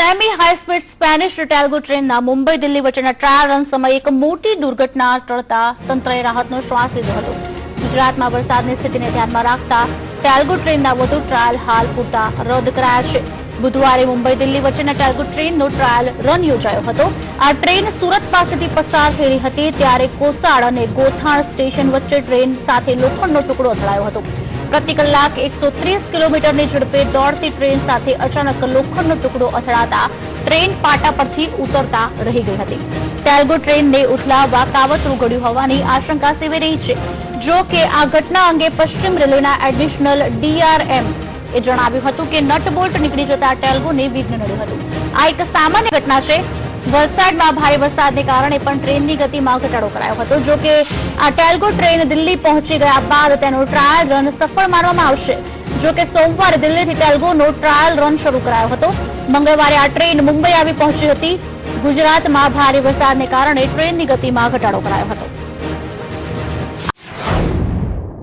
Semi high speed Spanish ટેલ્ગો ટ્રેનના મુંબઈ દિલ્હી વચ્ચેના trial run સમયે એક મોટી દુર્ઘટના ટળતા તંત્રએ રાહતનો શ્વાસ લીધો હતો। ગુજરાતમાં વરસાદની સ્થિતિને ધ્યાનમાં રાખતા ટેલ્ગો ટ્રેનના વધુ ટ્રાયલ હાલ પૂરતા રદ કરાયા છે। બુધવારે મુંબઈ દિલ્હી વચ્ચેના ટેલ્ગો ટ્રેનનો ટ્રાયલ રન યોજાયો હતો। આ ટ્રેન સુરત પાસેથી પસાર થઈ રહી હતી ત્યારે કોસાડ અને ગોથાણ સ્ટેશન વચ્ચે ટ્રેન સાથે લોખંડનો ટુકડો અથડાયો હતો। प्रति कलाक 130 किलोमीटर झड़पे दौड़ती ट्रेन साथ अचानक लोखंडनो टुकड़ो અથડાતા ट्रेन पाटा परथी उतरता रही गई हती। टेल्गो ट्रेन ने उथलाववा कावतरू घड्યું હોવાની आशंका सेवी रही है। जो कि आ घटना अंगे पश्चिम रेलवेना एडिशनल DRM એ જણાવ્યું હતું કે નટ બોલ્ટ નીકળી જતા ટેલ્ગોને વિઘ્ન નડ્યું હતું। આ એક સામાન્ય ઘટના છે। વલસાડમાં ભારે વરસાદને કારણે પણ ટ્રેનની ગતિમાં ઘટાડો કરાયો હતો। જો કે આ ટેલ્ગો ટ્રેન દિલ્હી પહોંચી ગયા બાદ તેનો ટ્રાયલ રન સફળ માનવામાં આવશે। જો કે સોમવારે દિલ્હીથી ટેલ્ગોનો ટ્રાયલ રન શરૂ કરાયો હતો। મંગળવારે આ ટ્રેન મુંબઈ આવી પહોંચી હતી। ગુજરાતમાં ભારે વરસાદને કારણે ટ્રેનની ગતિમાં ઘટાડો કરાયો હતો।